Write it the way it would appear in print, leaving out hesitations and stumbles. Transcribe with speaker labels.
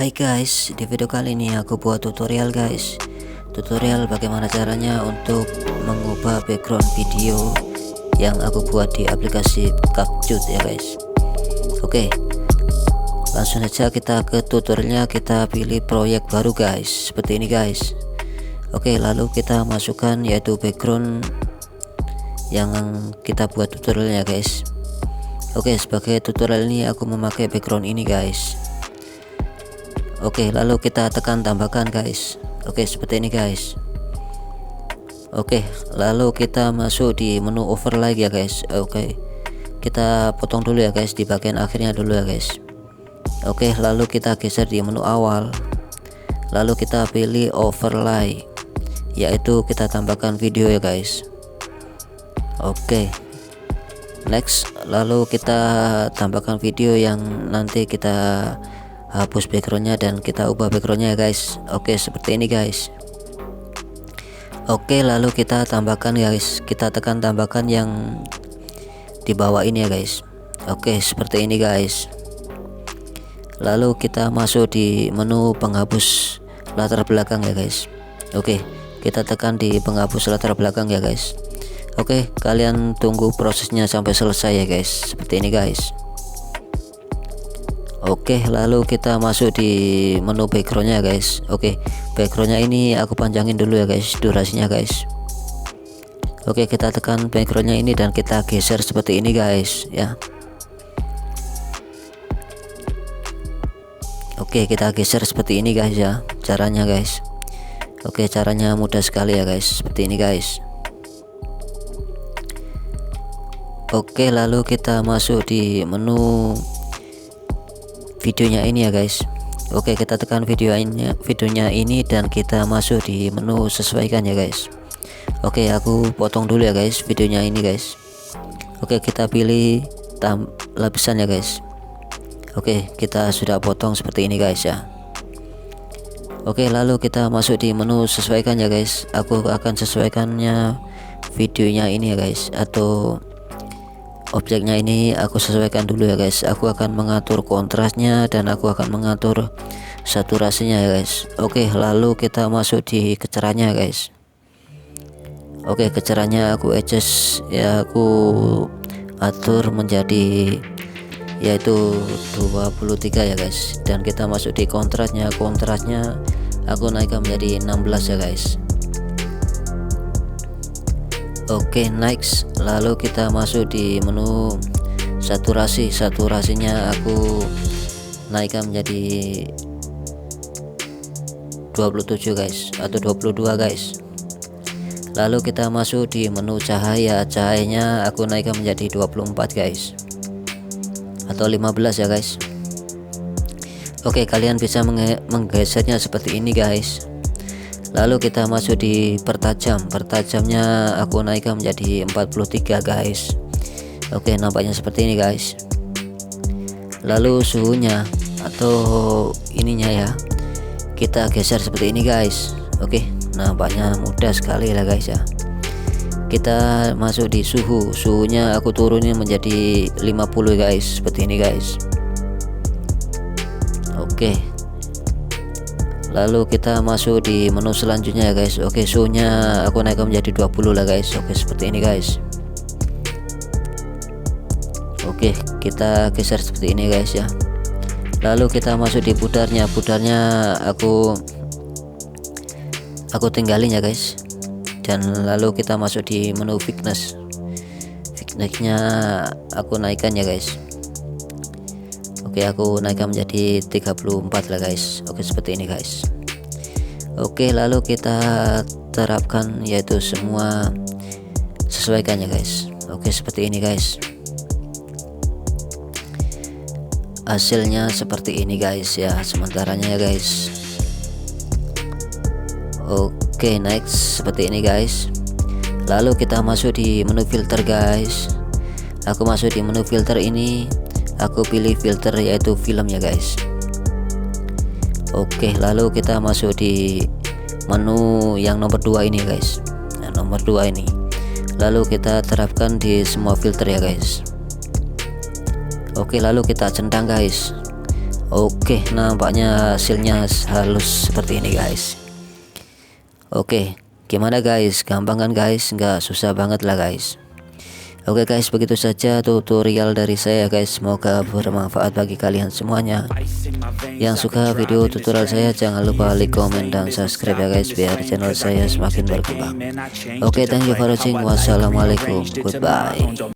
Speaker 1: Hai guys, di video kali ini aku buat tutorial guys. Tutorial bagaimana caranya untuk mengubah background video yang aku buat di aplikasi CapCut ya guys. Oke, langsung saja kita ke tutorialnya. Kita pilih proyek baru guys, seperti ini guys. Oke, lalu kita masukkan yaitu background yang kita buat tutorialnya guys. Oke, sebagai tutorial ini aku memakai background ini guys. Oke, lalu kita tekan tambahkan guys. Oke, seperti ini guys. Oke, lalu kita masuk di menu overlay ya guys. Oke, kita potong dulu ya guys, di bagian akhirnya dulu ya guys. Oke, lalu kita geser di menu awal, lalu kita pilih overlay, yaitu kita tambahkan video ya guys. Oke, next, lalu kita tambahkan video yang nanti kita hapus backgroundnya dan kita ubah backgroundnya ya guys. Oke, seperti ini guys. Oke, lalu kita tambahkan guys, kita tekan tambahkan yang di bawah ini ya guys. Oke, seperti ini guys. Lalu kita masuk di menu penghapus latar belakang ya guys. Oke, kita tekan di penghapus latar belakang ya guys. Oke, kalian tunggu prosesnya sampai selesai ya guys, seperti ini guys. Oke, lalu kita masuk di menu backgroundnya guys. Oke, backgroundnya ini aku panjangin dulu ya guys, durasinya guys. Oke, kita tekan backgroundnya ini dan kita geser seperti ini guys ya. Oke, kita geser seperti ini guys ya, caranya guys. Oke, caranya mudah sekali ya guys, seperti ini guys. Oke, lalu kita masuk di menu videonya ini ya guys. Oke, kita tekan videonya ini dan kita masuk di menu sesuaikan ya guys. Oke, aku potong dulu ya guys videonya ini guys. Oke, kita pilih lapisan ya guys. Oke, kita sudah potong seperti ini guys ya. Oke, lalu kita masuk di menu sesuaikan ya guys. Aku akan sesuaikannya videonya ini ya guys, atau objeknya ini aku sesuaikan dulu ya guys. Aku akan mengatur kontrasnya dan aku akan mengatur saturasinya ya guys. Oke, lalu kita masuk di kecerahannya guys. Oke, kecerahannya aku adjust ya, aku atur menjadi yaitu 23 ya guys. Dan kita masuk di kontrasnya aku naikkan menjadi 16 ya guys. Oke, next, lalu kita masuk di menu saturasinya aku naikkan menjadi 27 guys, atau 22 guys. Lalu kita masuk di menu cahayanya aku naikkan menjadi 24 guys, atau 15 ya guys. Oke, kalian bisa menggesernya seperti ini guys. Lalu kita masuk di pertajamnya aku naikkan menjadi 43 guys. Oke, nampaknya seperti ini guys. Lalu suhunya atau ininya ya, kita geser seperti ini guys. Oke, nampaknya mudah sekali lah guys ya. Kita masuk di suhunya aku turunin menjadi 50 guys, seperti ini guys. Oke, lalu kita masuk di menu selanjutnya ya guys. Oke, suhunya aku naikkan menjadi 20 lah guys. Oke, seperti ini guys. Oke, kita geser seperti ini guys ya. Lalu kita masuk di pudarnya aku tinggalin ya guys. Dan lalu kita masuk di menu thicknessnya aku naikkan ya guys. Oke, aku naikkan menjadi 34 lah guys. Oke, seperti ini guys. Oke, lalu kita terapkan yaitu semua sesuaikan ya guys. Oke, seperti ini guys. Hasilnya seperti ini guys ya, sementaranya ya guys. Oke, next, seperti ini guys. Lalu kita masuk di menu filter guys. Aku masuk di menu filter ini, aku pilih filter yaitu film ya guys. Oke, lalu kita masuk di menu yang nomor 2 ini guys. Nah, nomor 2 ini. Lalu kita terapkan di semua filter ya guys. Oke, lalu kita centang guys. Oke, nampaknya hasilnya halus seperti ini guys. Oke, gimana guys, gampang kan guys, nggak susah banget lah guys. Oke guys, begitu saja tutorial dari saya guys, semoga bermanfaat bagi kalian semuanya. Yang suka video tutorial saya jangan lupa like, comment, dan subscribe ya guys, biar channel saya semakin berkembang. Oke, thank you for watching. Wassalamualaikum, goodbye.